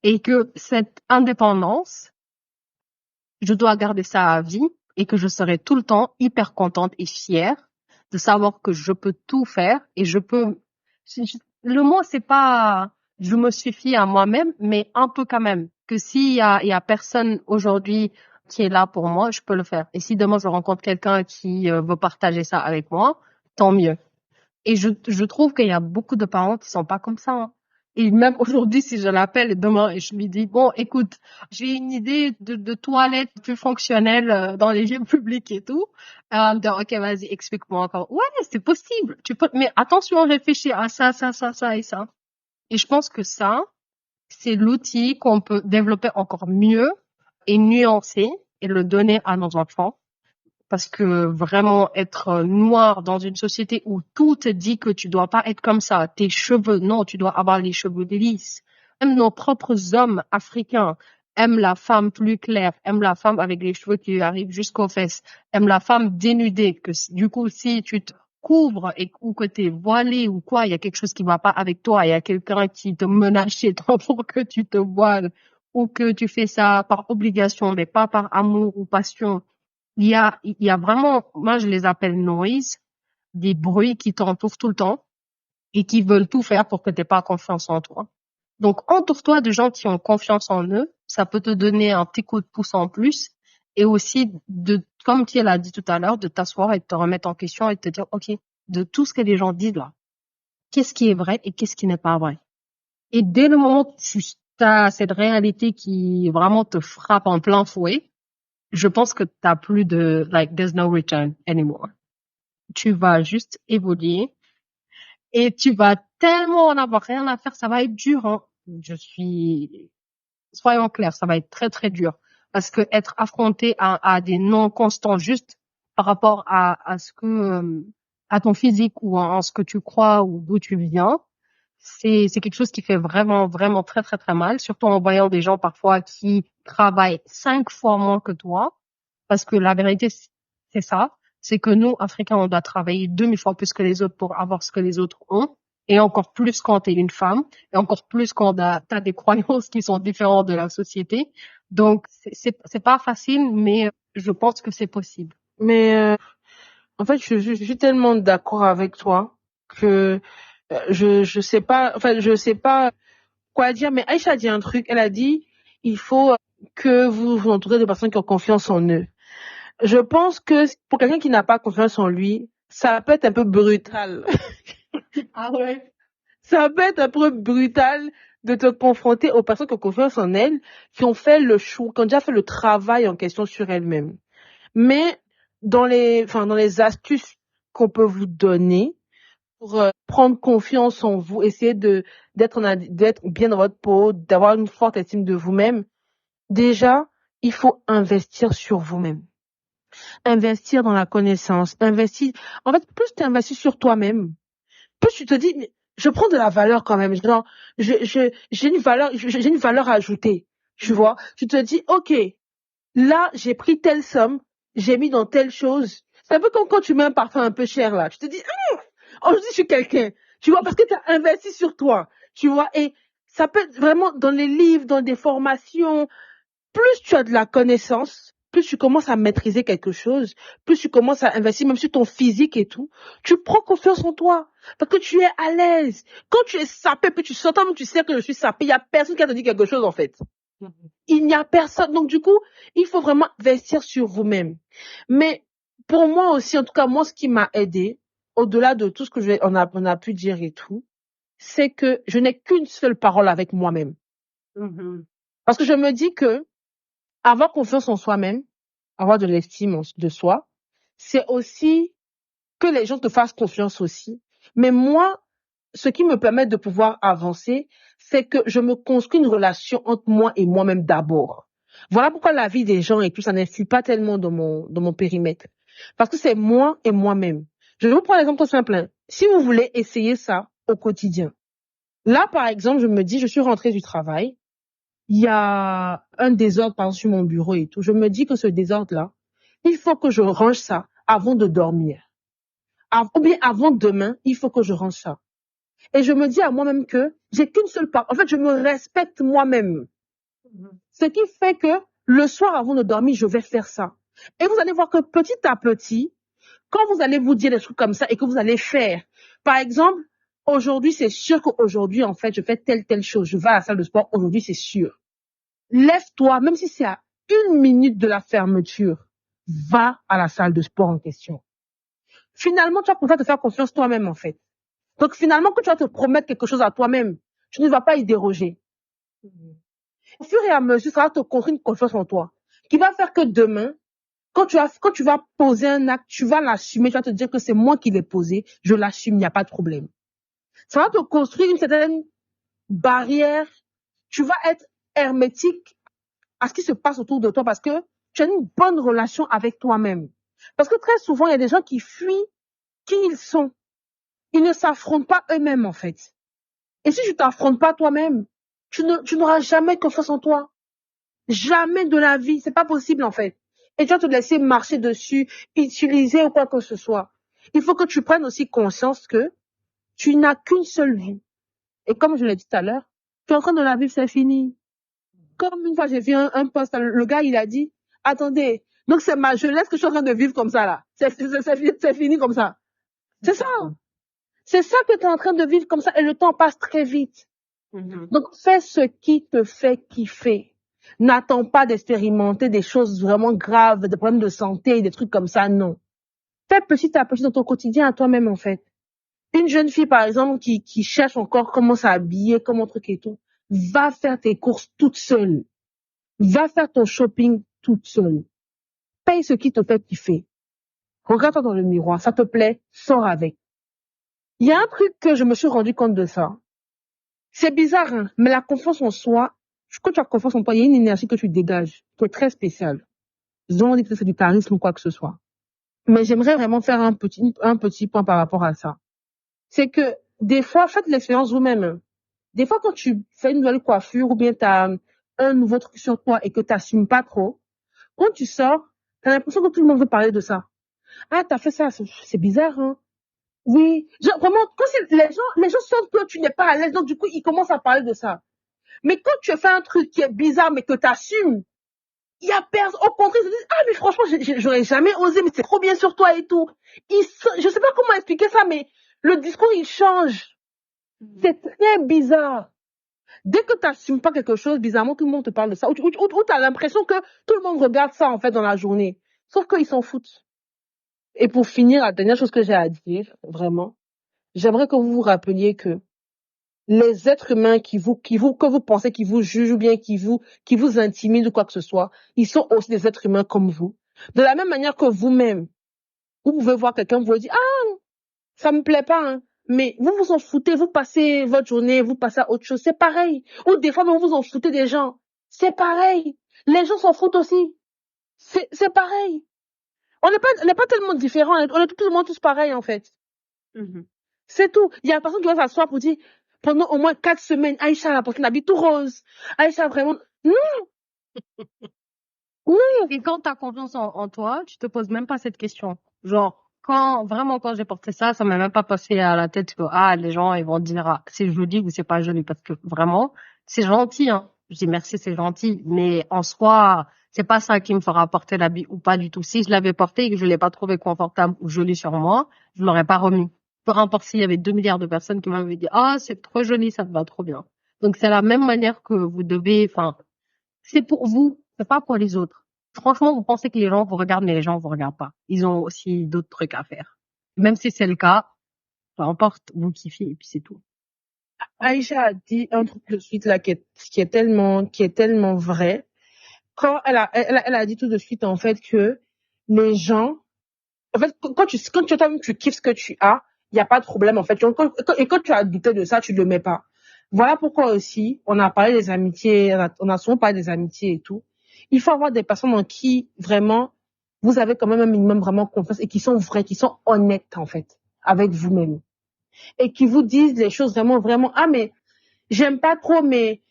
S3: Et que cette indépendance, je dois garder ça à vie et que je serai tout le temps hyper contente et fière de savoir que je peux tout faire et le mot c'est pas je me suffis à moi-même, mais un peu quand même. Que s'il y a personne aujourd'hui qui est là pour moi, je peux le faire. Et si demain je rencontre quelqu'un qui veut partager ça avec moi, tant mieux. Et je trouve qu'il y a beaucoup de parents qui sont pas comme ça, hein. Et même aujourd'hui, si je l'appelle demain et je lui dis, bon, écoute, j'ai une idée de toilette plus fonctionnelle dans les lieux publics et tout. Ok, vas-y, explique-moi encore. Ouais, c'est possible. Tu peux, mais attention, réfléchis à ça et ça. Et je pense que ça, c'est l'outil qu'on peut développer encore mieux et nuancer et le donner à nos enfants. Parce que vraiment être noir dans une société où tout te dit que tu dois pas être comme ça, tes cheveux, non, tu dois avoir les cheveux lisses. Même nos propres hommes africains aiment la femme plus claire, aiment la femme avec les cheveux qui arrivent jusqu'aux fesses, aiment la femme dénudée, que du coup, si tu te couvres ou que t'es voilé ou quoi, il y a quelque chose qui va pas avec toi, il y a quelqu'un qui te menace chez toi pour que tu te voiles ou que tu fais ça par obligation, mais pas par amour ou passion. Il y a vraiment, moi je les appelle noise, des bruits qui t'entourent tout le temps et qui veulent tout faire pour que tu n'aies pas confiance en toi. Donc entoure-toi de gens qui ont confiance en eux, ça peut te donner un petit coup de pouce en plus et aussi comme tu l'as dit tout à l'heure, de t'asseoir et de te remettre en question et de te dire, ok, de tout ce que les gens disent là, qu'est-ce qui est vrai et qu'est-ce qui n'est pas vrai. Et dès le moment où tu as cette réalité qui vraiment te frappe en plein fouet, je pense que t'as plus de, like, there's no return anymore. Tu vas juste évoluer et tu vas tellement en avoir rien à faire, ça va être dur, hein. Soyons clairs, ça va être très, très dur. Parce que être affronté à des non constants juste par rapport à ce que, à ton physique ou en ce que tu crois ou d'où tu viens, c'est quelque chose qui fait vraiment, vraiment très, très, très mal, surtout en voyant des gens parfois qui travaillent 5 fois moins que toi, parce que la vérité, c'est ça, c'est que nous, Africains, on doit travailler 2000 fois plus que les autres pour avoir ce que les autres ont, et encore plus quand t'es une femme, et encore plus quand t'as des croyances qui sont différentes de la société. Donc, c'est pas facile, mais je pense que c'est possible.
S4: Mais en fait, je suis tellement d'accord avec toi que je sais pas, enfin, je sais pas quoi dire, mais Aïcha a dit un truc, elle a dit, il faut que vous vous entourez de personnes qui ont confiance en eux. Je pense que pour quelqu'un qui n'a pas confiance en lui, ça peut être un peu brutal.
S3: Ah ouais?
S4: Ça peut être un peu brutal de te confronter aux personnes qui ont confiance en elles, qui ont fait le choix, qui ont déjà fait le travail en question sur elles-mêmes. Mais dans les astuces qu'on peut vous donner pour prendre confiance en vous, essayer d'être bien dans votre peau, d'avoir une forte estime de vous-même, déjà, il faut investir sur vous-même. Investir dans la connaissance, en fait, plus tu investis sur toi-même, plus tu te dis, mais je prends de la valeur quand même, genre, j'ai une valeur ajoutée, tu vois. Tu te dis, ok, là, j'ai pris telle somme, j'ai mis dans telle chose. C'est un peu comme quand tu mets un parfum un peu cher, là. Tu te dis, aujourd'hui, je suis quelqu'un. Tu vois, parce que tu as investi sur toi. Tu vois, et ça peut être vraiment dans les livres, dans des formations. Plus tu as de la connaissance, plus tu commences à maîtriser quelque chose, plus tu commences à investir même sur ton physique et tout, tu prends confiance en toi. Parce que tu es à l'aise. Quand tu es sapé, puis tu sors, toi-même, tu sais que je suis sapé, il n'y a personne qui a te dit quelque chose, en fait. Il n'y a personne. Donc, du coup, il faut vraiment investir sur vous-même. Mais, pour moi aussi, en tout cas, moi, ce qui m'a aidé, au-delà de tout ce que on a pu dire et tout, c'est que je n'ai qu'une seule parole avec moi-même. Parce que je me dis que avoir confiance en soi-même, avoir de l'estime de soi, c'est aussi que les gens te fassent confiance aussi. Mais moi, ce qui me permet de pouvoir avancer, c'est que je me construis une relation entre moi et moi-même d'abord. Voilà pourquoi la vie des gens et tout ça n'influe pas tellement dans mon périmètre. Parce que c'est moi et moi-même. Je vais vous prendre un exemple tout simple, hein. Si vous voulez essayer ça au quotidien. Là, par exemple, je me dis, je suis rentrée du travail. Il y a un désordre par exemple, sur mon bureau et tout. Je me dis que ce désordre-là, il faut que je range ça avant de dormir. Ou bien avant demain, il faut que je range ça. Et je me dis à moi-même que j'ai qu'une seule part. En fait, je me respecte moi-même. Ce qui fait que le soir avant de dormir, je vais faire ça. Et vous allez voir que petit à petit, quand vous allez vous dire des trucs comme ça et que vous allez faire, par exemple, aujourd'hui, c'est sûr qu'aujourd'hui, en fait, je fais telle chose. Je vais à la salle de sport. Aujourd'hui, c'est sûr. Lève-toi, même si c'est à 1 minute de la fermeture, va à la salle de sport en question. Finalement, tu vas pouvoir te faire confiance toi-même, en fait. Donc, finalement, quand tu vas te promettre quelque chose à toi-même, tu ne vas pas y déroger. Au fur et à mesure, ça va te construire une confiance en toi, qui va faire que demain, quand tu vas poser un acte, tu vas l'assumer, tu vas te dire que c'est moi qui l'ai posé, je l'assume, il n'y a pas de problème. Ça va te construire une certaine barrière, tu vas être hermétique à ce qui se passe autour de toi parce que tu as une bonne relation avec toi-même. Parce que très souvent, il y a des gens qui fuient qui ils sont. Ils ne s'affrontent pas eux-mêmes, en fait. Et si tu t'affrontes pas toi-même, tu n'auras jamais confiance en toi. Jamais de la vie. C'est pas possible, en fait. Et tu vas te laisser marcher dessus, utiliser ou quoi que ce soit. Il faut que tu prennes aussi conscience que tu n'as qu'une seule vie. Et comme je l'ai dit tout à l'heure, tu es en train de la vivre, c'est fini. Comme une fois, j'ai vu un post, le gars, il a dit, attendez, donc c'est ma jeunesse que je suis en train de vivre comme ça, là. C'est fini comme ça. C'est ça. C'est ça que tu es en train de vivre comme ça et le temps passe très vite. Donc, fais ce qui te fait kiffer. N'attends pas d'expérimenter des choses vraiment graves, des problèmes de santé, des trucs comme ça, non. Fais petit à petit dans ton quotidien à toi-même, en fait. Une jeune fille, par exemple, qui cherche encore comment s'habiller, comment truc et tout, va faire tes courses toute seule. Va faire ton shopping toute seule. Paye ce qui te fait kiffer. Regarde-toi dans le miroir, ça te plaît, sors avec. Il y a un truc que je me suis rendu compte de ça. C'est bizarre, hein, mais la confiance en soi, quand tu as confiance en toi, il y a une énergie que tu dégages, qui est très spéciale. Je on dit que c'est du charisme ou quoi que ce soit. Mais j'aimerais vraiment faire un petit point par rapport à ça. C'est que, des fois, faites l'expérience vous-même. Des fois, quand tu fais une nouvelle coiffure ou bien tu as un nouveau truc sur toi et que tu n'assumes pas trop, quand tu sors, tu as l'impression que tout le monde veut parler de ça. Ah, t'as fait ça, c'est bizarre, hein. Oui. Genre, vraiment, quand les gens sentent que tu n'es pas à l'aise, donc du coup, ils commencent à parler de ça. Mais quand tu fais un truc qui est bizarre, mais que tu assumes, il y a personne. Au contraire, ils se disent, ah, mais franchement, j'aurais jamais osé, mais c'est trop bien sur toi et tout. Je sais pas comment expliquer ça, mais le discours, il change. C'est très bizarre. Dès que tu n'assumes pas quelque chose, bizarrement, tout le monde te parle de ça. Ou tu as l'impression que tout le monde regarde ça, en fait, dans la journée. Sauf qu'ils s'en foutent. Et pour finir, la dernière chose que j'ai à dire, vraiment, j'aimerais que vous vous rappeliez que les êtres humains que vous pensez qui vous jugent ou bien qui vous intimident ou quoi que ce soit, ils sont aussi des êtres humains comme vous. De la même manière que vous-même, vous pouvez voir quelqu'un, vous pouvez dire, ah, ça me plaît pas, hein. Mais vous vous en foutez, vous passez votre journée, vous passez à autre chose, c'est pareil. Ou des fois, même vous en foutez des gens. C'est pareil. Les gens s'en foutent aussi. C'est pareil. On n'est pas tellement différents, on est plus ou moins tous pareils, en fait.
S3: Mhm.
S4: C'est tout. Il y a une personne qui va s'asseoir pour dire, pendant au moins 4 semaines, Aïcha a porté un habit tout rose. Aïcha vraiment, non, non.
S3: Et quand tu as confiance en toi, tu te poses même pas cette question. Genre, quand j'ai porté ça, ça m'a même pas passé à la tête que, les gens, ils vont dire, c'est joli ou c'est pas joli. Parce que vraiment, c'est gentil, hein. Je dis merci, c'est gentil. Mais en soi, c'est pas ça qui me fera porter l'habit ou pas du tout. Si je l'avais porté et que je l'ai pas trouvé confortable ou joli sur moi, je l'aurais pas remis. Peu importe s'il y avait 2 milliards de personnes qui m'avaient dit, c'est trop joli, ça te va trop bien. Donc, c'est la même manière que vous devez, c'est pour vous, c'est pas pour les autres. Franchement, vous pensez que les gens vous regardent, mais les gens vous regardent pas. Ils ont aussi d'autres trucs à faire. Même si c'est le cas, peu importe, vous kiffez et puis c'est tout.
S4: Aïcha a dit un truc de suite là qui est tellement vrai. Quand elle a dit tout de suite en fait que les gens, en fait, quand tu kiffes ce que tu as, il n'y a pas de problème en fait. Et quand tu as douté de ça, tu le mets pas. Voilà pourquoi aussi, on a parlé des amitiés, on a souvent parlé des amitiés et tout. Il faut avoir des personnes en qui vraiment vous avez quand même un minimum vraiment confiance et qui sont vraies, qui sont honnêtes en fait avec vous-même et qui vous disent les choses vraiment vraiment. Ah mais j'aime pas trop, mais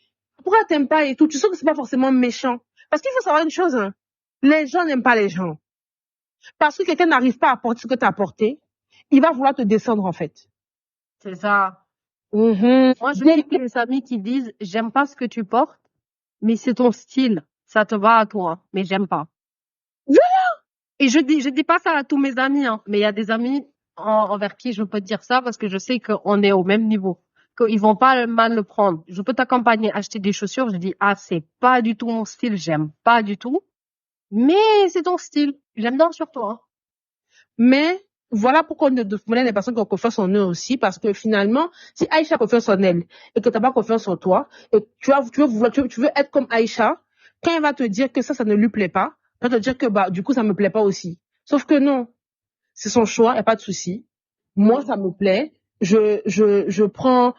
S4: pourquoi t'aimes pas et tout. Tu sens que c'est pas forcément méchant. Parce qu'il faut savoir une chose, hein. Les gens n'aiment pas les gens. Parce que quelqu'un n'arrive pas à apporter ce que tu as apporté, il va vouloir te descendre en fait.
S3: C'est ça.
S4: Mhm.
S3: Moi, je sais que les amis qui disent, j'aime pas ce que tu portes, mais c'est ton style. Ça te va à toi, mais j'aime pas. Et je dis pas ça à tous mes amis, hein, mais il y a des amis envers qui je peux dire ça parce que je sais qu'on est au même niveau, qu'ils vont pas mal le prendre. Je peux t'accompagner, acheter des chaussures, je dis, c'est pas du tout mon style, j'aime pas du tout, mais c'est ton style, j'aime bien sur toi.
S4: Mais voilà pourquoi on est des personnes qui ont confiance en eux aussi, parce que finalement, si Aïcha a confiance en elle et que tu n'as pas confiance en toi, et tu veux être comme Aïcha, quand elle va te dire que ça ne lui plaît pas, elle va te dire que du coup ça me plaît pas aussi. Sauf que non, c'est son choix, y a pas de souci. Moi ça me plaît, je prends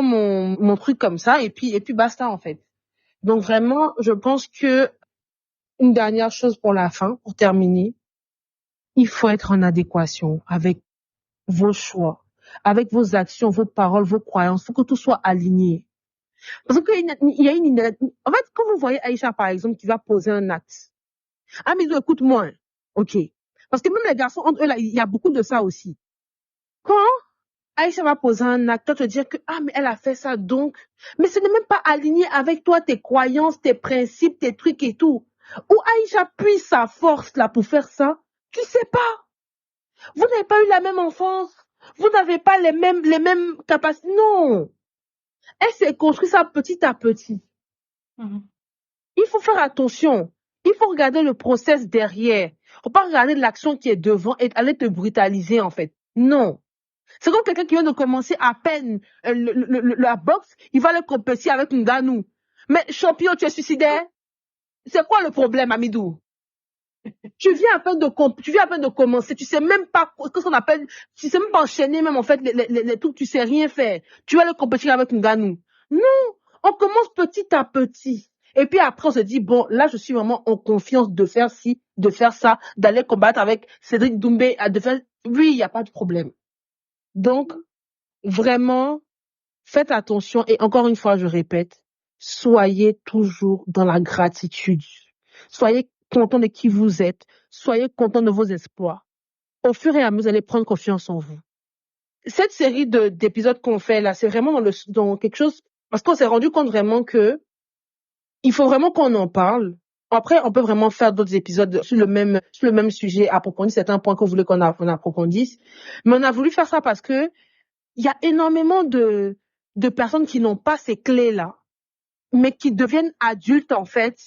S4: mon truc comme ça et puis basta en fait. Donc vraiment, je pense que une dernière chose pour la fin, pour terminer, il faut être en adéquation avec vos choix, avec vos actions, vos paroles, vos croyances. Il faut que tout soit aligné. Parce qu'il y a en fait, quand vous voyez Aïcha, par exemple, qui va poser un acte, mais écoute-moi, hein. OK. Parce que même les garçons, entre eux, là, il y a beaucoup de ça aussi. Quand Aïcha va poser un acte, te dire que, mais elle a fait ça donc, mais ce n'est même pas aligné avec toi, tes croyances, tes principes, tes trucs et tout. Où Aïcha puise sa force, là, pour faire ça, tu sais pas. Vous n'avez pas eu la même enfance. Vous n'avez pas les mêmes capacités. Non. Elle s'est construite ça petit à petit. Il faut faire attention. Il faut regarder le process derrière. Faut pas regarder l'action qui est devant et aller te brutaliser, en fait. Non. C'est comme quelqu'un qui vient de commencer à peine la boxe, il va le compétir avec une ganou. Mais champion, tu es suicidaire? C'est quoi le problème, Amidou? Tu viens à peine de commencer, tu sais même pas qu'est-ce qu'on appelle, tu sais même pas enchaîner même en fait les trucs, tu sais rien faire. Tu vas le compétir avec une ganou. Non, on commence petit à petit. Et puis après on se dit bon, là je suis vraiment en confiance de faire ci, de faire ça, d'aller combattre avec Cédric Doumbé, de faire oui, il y a pas de problème. Donc vraiment faites attention et encore une fois je répète, soyez toujours dans la gratitude. Soyez content de qui vous êtes. Soyez content de vos exploits. Au fur et à mesure, vous allez prendre confiance en vous. Cette série d'épisodes qu'on fait là, c'est vraiment dans quelque chose, parce qu'on s'est rendu compte vraiment que il faut vraiment qu'on en parle. Après, on peut vraiment faire d'autres épisodes sur le même sujet, approfondir certains points qu'on voulait qu'on approfondisse. Mais on a voulu faire ça parce que il y a énormément de personnes qui n'ont pas ces clés-là, mais qui deviennent adultes en fait,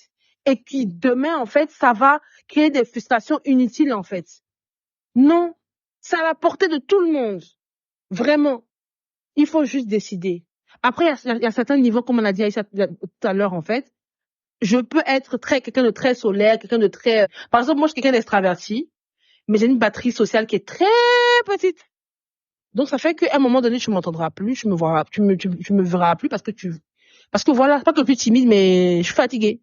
S4: et qui demain en fait, ça va créer des frustrations inutiles en fait. Non, c'est à la portée de tout le monde. Vraiment. Il faut juste décider. Après, il y a certains niveaux, comme on a dit Aïssa tout à l'heure, en fait. Je peux être quelqu'un de très solaire, quelqu'un de très, par exemple, moi, je suis quelqu'un d'extraverti, mais j'ai une batterie sociale qui est très petite. Donc, ça fait qu'à un moment donné, tu m'entendras plus, tu me verras plus parce que voilà, c'est pas que je suis timide, mais je suis fatiguée.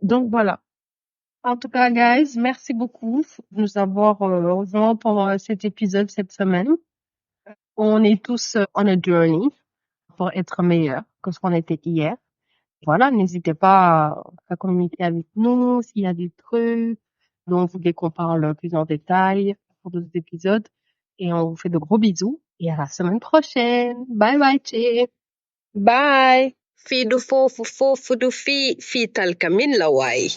S4: Donc, voilà.
S3: En tout cas, guys, merci beaucoup de nous avoir rejoints pour cet épisode cette semaine. On est tous on a journey pour être meilleurs que ce qu'on était hier. Voilà, n'hésitez pas à communiquer avec nous s'il y a des trucs dont vous voulez qu'on parle plus en détail pour d'autres épisodes. Et on vous fait de gros bisous et à la semaine prochaine. Bye bye, Che.
S4: Bye!
S5: Fidu fofu du fi talkamin lawai.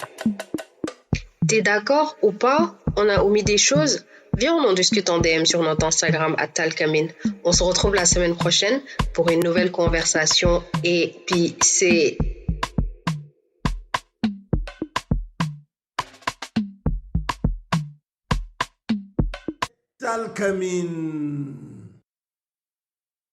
S5: T'es d'accord ou pas? On a omis des choses? Viens, on en discute en DM sur notre Instagram @talkamin. On se retrouve la semaine prochaine pour une nouvelle conversation épicée.
S1: Talkamin.